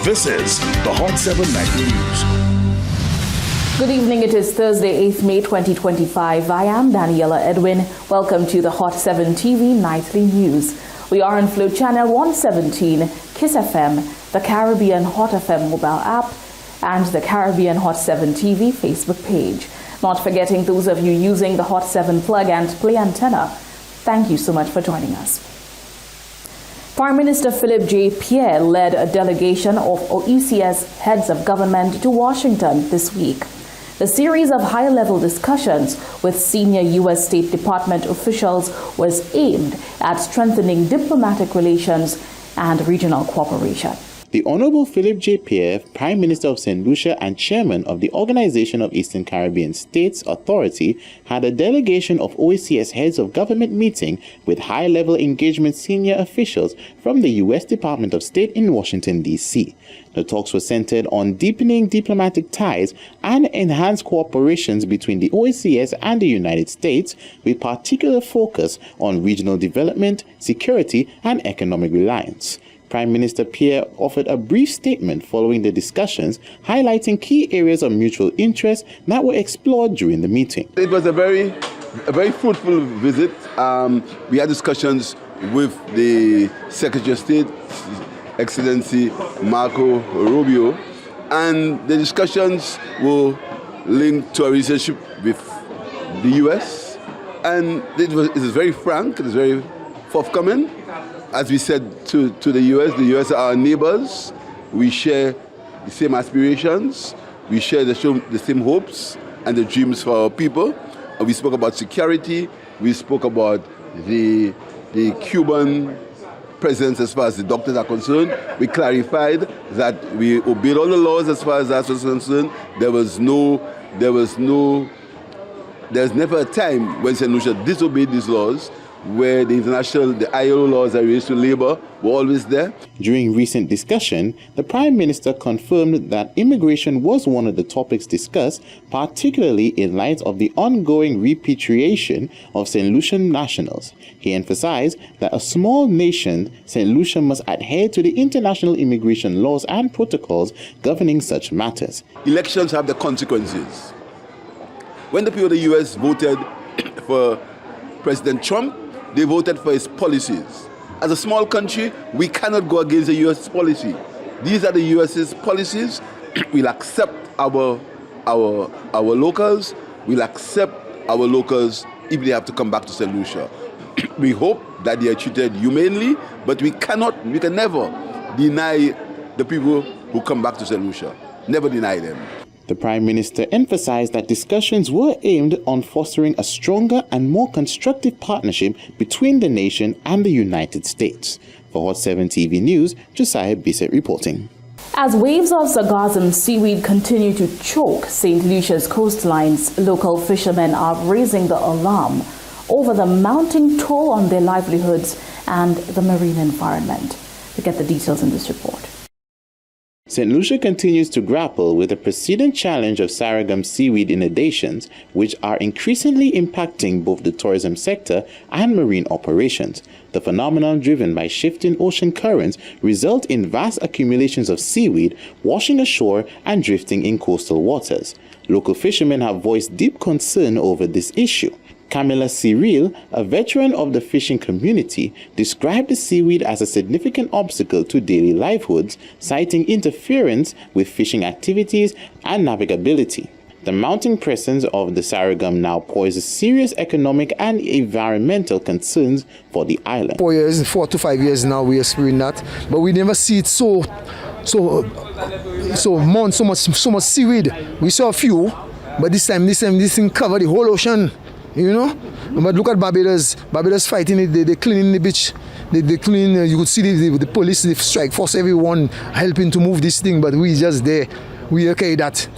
This is the Hot 7 Nightly News. Good evening. It is Thursday, 8th May 2025. I am Daniela Edwin. Welcome to the Hot 7 TV Nightly News. We are on Flow Channel 117, Kiss FM, the Caribbean Hot FM mobile app, and the Caribbean Hot 7 TV Facebook page. Not forgetting those of you using the Hot 7 plug and play antenna. Thank you so much for joining us. Prime Minister Philip J. Pierre led a delegation of OECS heads of government to Washington this week. The series of high-level discussions with senior U.S. State Department officials was aimed at strengthening diplomatic relations and regional cooperation. The Honorable Philip J. Pierre, Prime Minister of Saint Lucia and Chairman of the Organization of Eastern Caribbean States Authority, had a delegation of OECS heads of government meeting with high-level engagement senior officials from the U.S. Department of State in Washington, D.C. The talks were centered on deepening diplomatic ties and enhanced cooperations between the OECS and the United States, with particular focus on regional development, security, and economic reliance. Prime Minister Pierre offered a brief statement following the discussions, highlighting key areas of mutual interest that were explored during the meeting. It was a very fruitful visit. We had discussions with the Secretary of State, Excellency Marco Rubio, and the discussions were linked to a relationship with the U.S. And it is very frank, it is very forthcoming. As we said to the U.S. are our neighbors. We share the same aspirations. We share the same hopes and the dreams for our people. And we spoke about security. We spoke about the Cuban presence as far as the doctors are concerned. We clarified that we obeyed all the laws as far as that was concerned. There's never a time when Saint Lucia disobeyed these laws, where the ILO laws that related to labor were always there. During recent discussion, the Prime Minister confirmed that immigration was one of the topics discussed, particularly in light of the ongoing repatriation of Saint Lucian nationals. He emphasized that a small nation, Saint Lucia, must adhere to the international immigration laws and protocols governing such matters. Elections have the consequences. When the people of the U.S. voted for President Trump, they voted for his policies. As a small country, we cannot go against the U.S. policy. These are the U.S.'s policies. We'll accept our locals. We'll accept our locals if they have to come back to Saint Lucia. We hope that they are treated humanely, but we can never deny the people who come back to Saint Lucia. Never deny them. The Prime Minister emphasized that discussions were aimed on fostering a stronger and more constructive partnership between the nation and the United States. For Hot 7 TV News, Josiah Bissett reporting. As waves of sargassum seaweed continue to choke St. Lucia's coastlines, local fishermen are raising the alarm over the mounting toll on their livelihoods and the marine environment. To get the details in this report. St. Lucia continues to grapple with the persistent challenge of sargassum seaweed inundations, which are increasingly impacting both the tourism sector and marine operations. The phenomenon, driven by shifting ocean currents, result in vast accumulations of seaweed washing ashore and drifting in coastal waters. Local fishermen have voiced deep concern over this issue. Camilla Cyril, a veteran of the fishing community, described the seaweed as a significant obstacle to daily livelihoods, citing interference with fishing activities and navigability. The mounting presence of the sargassum now poses serious economic and environmental concerns for the island. 4 to 5 years now we experience that, but we never see it so much seaweed. We saw a few, but this thing covered the whole ocean. You know, but look at Barbados. Barbados fighting it. They cleaning the beach. They clean. You could see the police, the strike force, everyone helping to move this thing. But we just there. We okay that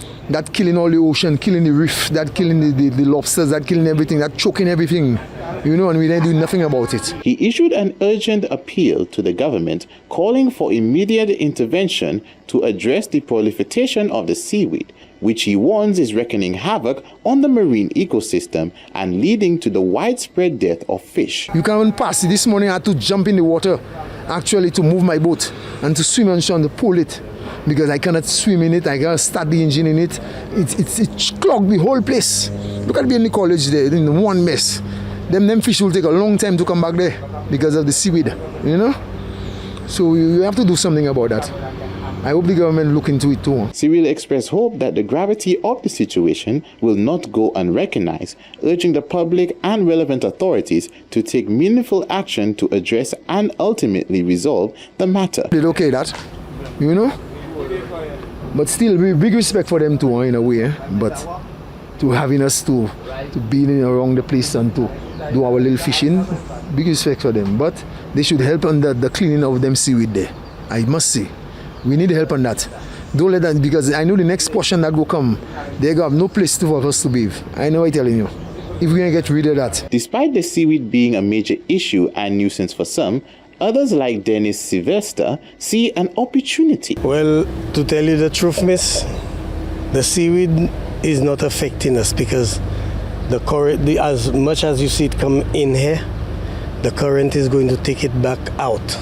killing all the ocean, killing the reef, that killing the lobsters, that killing everything, that choking everything. You know, and we didn't do nothing about it. He issued an urgent appeal to the government, calling for immediate intervention to address the proliferation of the seaweed, which he warns is wreaking havoc on the marine ecosystem and leading to the widespread death of fish. You can't pass it. This morning I had to jump in the water, actually, to move my boat and to swim and to pull it. because I cannot swim in it. I cannot start the engine in it. It clogged the whole place. Look at me in the college there, in one mess. Them fish will take a long time to come back there because of the seaweed, you know. So you have to do something about that. I hope the government look into it too. Cyril expressed hope that the gravity of the situation will not go unrecognized, urging the public and relevant authorities to take meaningful action to address and ultimately resolve the matter. It's okay that, you know, but still big respect for them too in a way. But to having us to be around the place and to do our little fishing, big respect for them. But they should help on the cleaning of them seaweed there. I must say. We need help on that. Don't let that, because I know the next portion that will come, they have no place for us to bathe. I know I'm telling you. If we're going to get rid of that. Despite the seaweed being a major issue and nuisance for some, others like Dennis Sylvester see an opportunity. Well, to tell you the truth, miss, the seaweed is not affecting us because the current, as much as you see it come in here, the current is going to take it back out.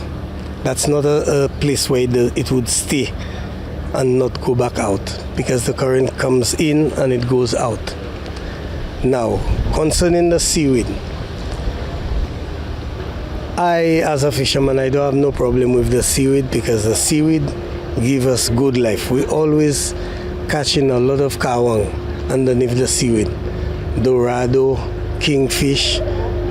That's not a place where it would stay and not go back out, because the current comes in and it goes out. Now, concerning the seaweed, I, as a fisherman, I don't have no problem with the seaweed, because the seaweed give us good life. We always catching a lot of kawang underneath the seaweed. Dorado, kingfish,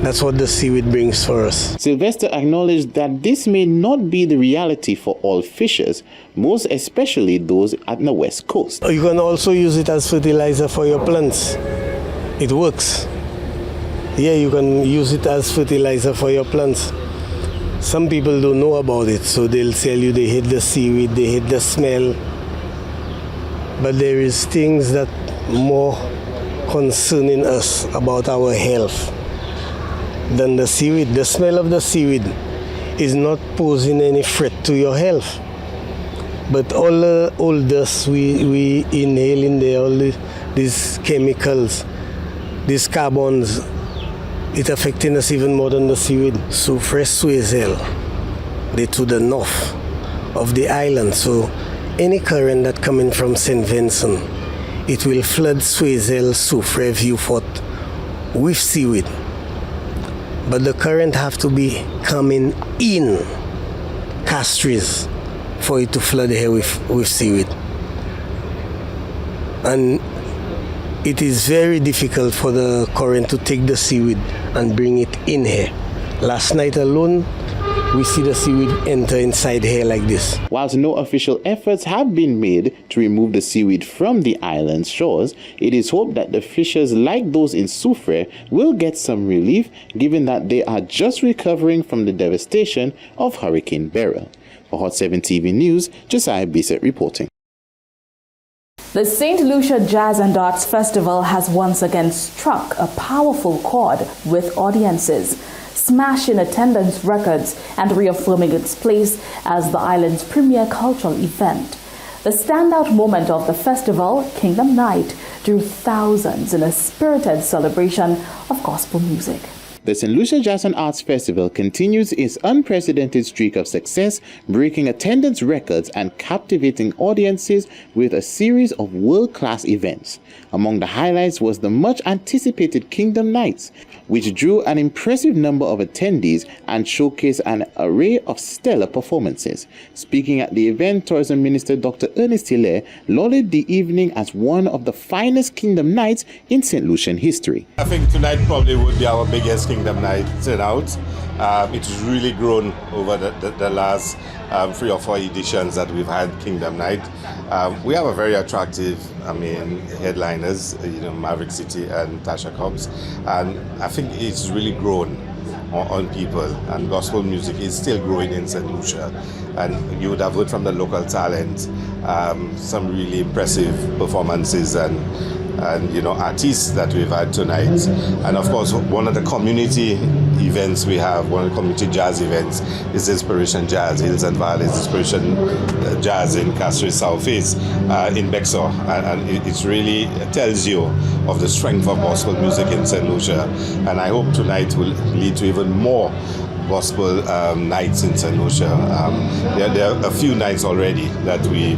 that's what the seaweed brings for us. Sylvester acknowledged that this may not be the reality for all fishers, most especially those at the West Coast. You can also use it as fertilizer for your plants. It works. Yeah, you can use it as fertilizer for your plants. Some people don't know about it, so they'll tell you they hate the seaweed, they hate the smell. But there is things that more concerning us about our health than the seaweed. The smell of the seaweed is not posing any threat to your health. But all dust we inhale in there, all these chemicals, these carbons, it's affecting us even more than the seaweed. So fresh Suezel, they're to the north of the island. So any current that coming from St. Vincent, it will flood Suezel, Soufre, Vieux-Fort with seaweed. But the current have to be coming in Castries for it to flood here with seaweed. And it is very difficult for the current to take the seaweed and bring it in here. Last night alone, we see the seaweed enter inside here like this. Whilst no official efforts have been made to remove the seaweed from the island's shores, it is hoped that the fishers like those in Soufre will get some relief, given that they are just recovering from the devastation of Hurricane Beryl. For Hot 7 TV News, Josiah Bissett reporting. The Saint Lucia Jazz and Arts Festival has once again struck a powerful chord with audiences, smashing attendance records and reaffirming its place as the island's premier cultural event. The standout moment of the festival, Kingdom Night, drew thousands in a spirited celebration of gospel music. The Saint Lucia Jazz and Arts Festival continues its unprecedented streak of success, breaking attendance records and captivating audiences with a series of world-class events. Among the highlights was the much-anticipated Kingdom Nights, which drew an impressive number of attendees and showcased an array of stellar performances. Speaking at the event, Tourism Minister Dr. Ernest Hilaire lauded the evening as one of the finest Kingdom Nights in St. Lucian history. I think tonight probably would be our biggest Kingdom Night turnout. It's really grown over the last 3 or 4 editions that we've had Kingdom Night. We have a very attractive, headliners, Maverick City and Tasha Cobbs, and I think it's really grown on people, and gospel music is still growing in St. Lucia. And you would have heard from the local talent some really impressive performances and artists that we've had tonight. And of course, one of the community events we have, one of the community jazz events, is Inspiration Jazz, Hills and Valleys Inspiration Jazz in Castries Southeast in Bexar. And it really tells you of the strength of gospel music in St. Lucia. And I hope tonight will lead to even more gospel nights in Saint Lucia. There are a few nights already that we,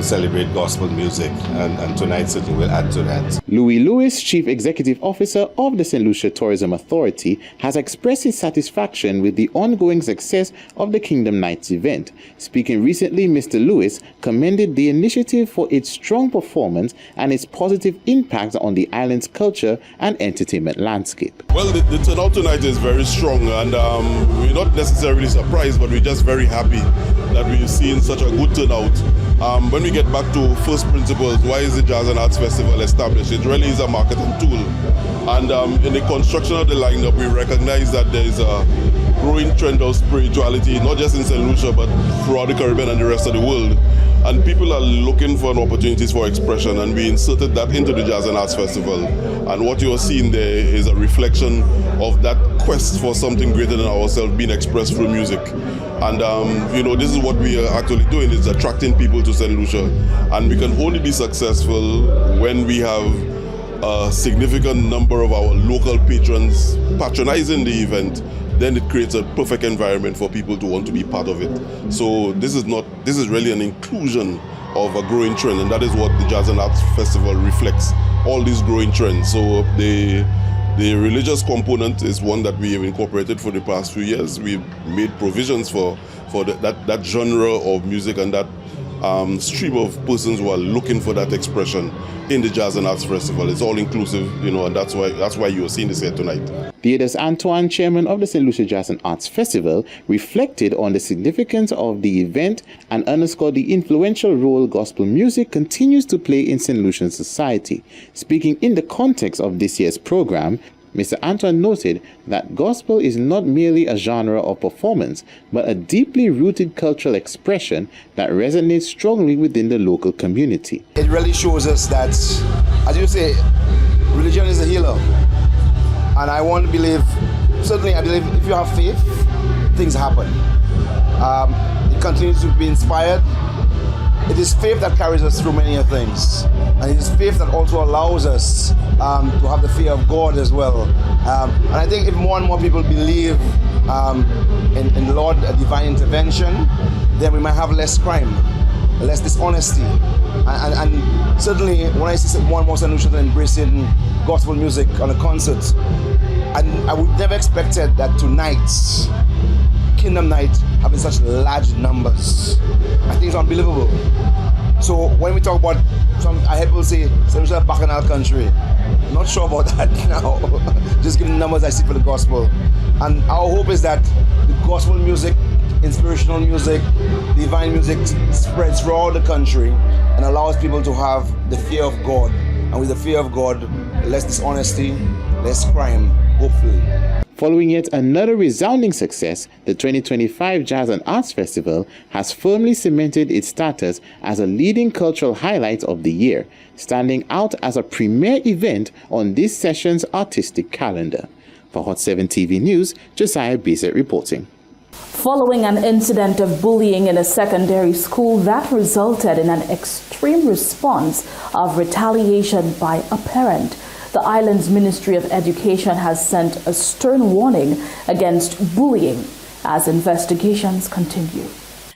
celebrate gospel music, and tonight certainly will add to that. Louis Lewis, Chief Executive Officer of the Saint Lucia Tourism Authority, has expressed his satisfaction with the ongoing success of the Kingdom Nights event. Speaking recently, Mr. Lewis commended the initiative for its strong performance and its positive impact on the island's culture and entertainment landscape. Well, the turnout tonight is very strong, and we're not necessarily surprised, but we're just very happy that we're seeing such a good turnout. When we get back to first principles, why is the Jazz and Arts Festival established? It really is a marketing tool. And in the construction of the lineup, we recognize that there is a growing trend of spirituality, not just in Saint Lucia, but throughout the Caribbean and the rest of the world. And people are looking for opportunities for expression, and we inserted that into the Jazz and Arts Festival. And what you're seeing there is a reflection of that quest for something greater than ourselves being expressed through music. And this is what we are actually doing, is attracting people to Saint Lucia. And we can only be successful when we have a significant number of our local patrons patronizing the event. Then it creates a perfect environment for people to want to be part of it. So this is really an inclusion of a growing trend, and that is what the Jazz and Arts Festival reflects, all these growing trends. So the religious component is one that we have incorporated for the past few years. We've made provisions for that genre of music and that stream of persons who are looking for that expression in the Jazz and Arts Festival. It's all inclusive, and that's why you are seeing this here tonight. Theatres Antoine, chairman of the Saint Lucia Jazz and Arts Festival, reflected on the significance of the event and underscored the influential role gospel music continues to play in Saint Lucian society. Speaking in the context of this year's program, Mr. Antoine noted that gospel is not merely a genre of performance, but a deeply rooted cultural expression that resonates strongly within the local community. It really shows us that, as you say, religion is a healer. And I want to believe, certainly I believe if you have faith, things happen. It continues to be inspired. It is faith that carries us through many things. And it is faith that also allows us to have the fear of God as well. And I think if more and more people believe in Lord divine intervention, then we might have less crime, less dishonesty. And certainly when I see more and more Saint Lucians embracing gospel music on a concert, and I would never expected that tonight, Kingdom Night, having such large numbers. I think it's unbelievable. So when we talk about, I heard people say, Saint Lucia bacchanal country. I'm not sure about that now. Just giving the numbers I see for the gospel. And our hope is that the gospel music, inspirational music, divine music spreads throughout the country and allows people to have the fear of God. And with the fear of God, less dishonesty, less crime, hopefully. Following yet another resounding success, the 2025 Jazz and Arts Festival has firmly cemented its status as a leading cultural highlight of the year, standing out as a premier event on this session's artistic calendar. For Hot 7 TV News, Josiah Bissett reporting. Following an incident of bullying in a secondary school that resulted in an extreme response of retaliation by a parent, the island's Ministry of Education has sent a stern warning against bullying as investigations continue.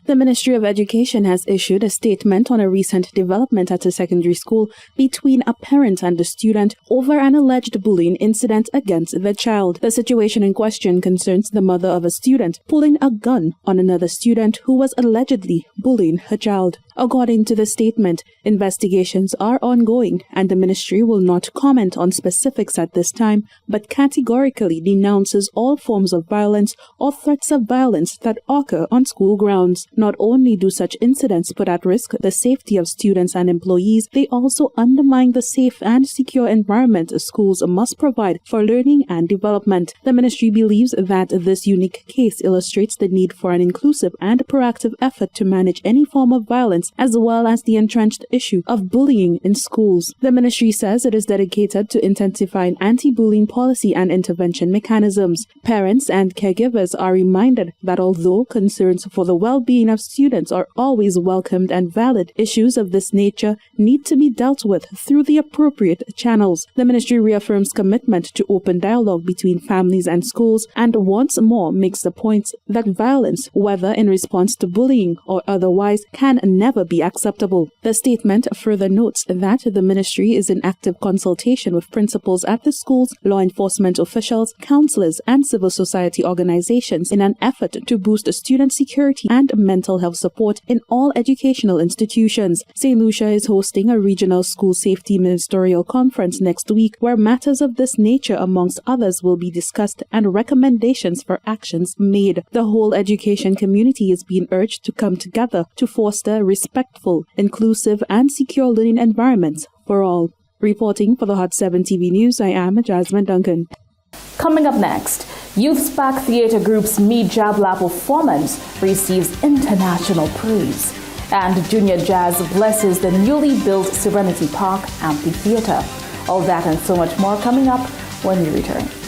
The Ministry of Education has issued a statement on a recent development at a secondary school between a parent and a student over an alleged bullying incident against the child. The situation in question concerns the mother of a student pulling a gun on another student who was allegedly bullying her child. According to the statement, investigations are ongoing and the ministry will not comment on specifics at this time, but categorically denounces all forms of violence or threats of violence that occur on school grounds. Not only do such incidents put at risk the safety of students and employees, they also undermine the safe and secure environment schools must provide for learning and development. The ministry believes that this unique case illustrates the need for an inclusive and proactive effort to manage any form of violence violence, as well as the entrenched issue of bullying in schools. The ministry says it is dedicated to intensifying anti-bullying policy and intervention mechanisms. Parents and caregivers are reminded that although concerns for the well-being of students are always welcomed and valid, issues of this nature need to be dealt with through the appropriate channels. The ministry reaffirms commitment to open dialogue between families and schools and once more makes the point that violence, whether in response to bullying or otherwise, can never be acceptable. The statement further notes that the ministry is in active consultation with principals at the schools, law enforcement officials, counselors, and civil society organizations in an effort to boost student security and mental health support in all educational institutions. Saint Lucia is hosting a regional school safety ministerial conference next week where matters of this nature, amongst others, will be discussed and recommendations for actions made. The whole education community is being urged to come together to foster respectful, inclusive, and secure learning environments for all. Reporting for the Hot 7 TV News, I am Jasmine Duncan. Coming up next, Youth Spark Theatre Group's Meet Jabla performance receives international praise. And Junior Jazz blesses the newly built Serenity Park Amphitheatre. All that and so much more coming up when we return.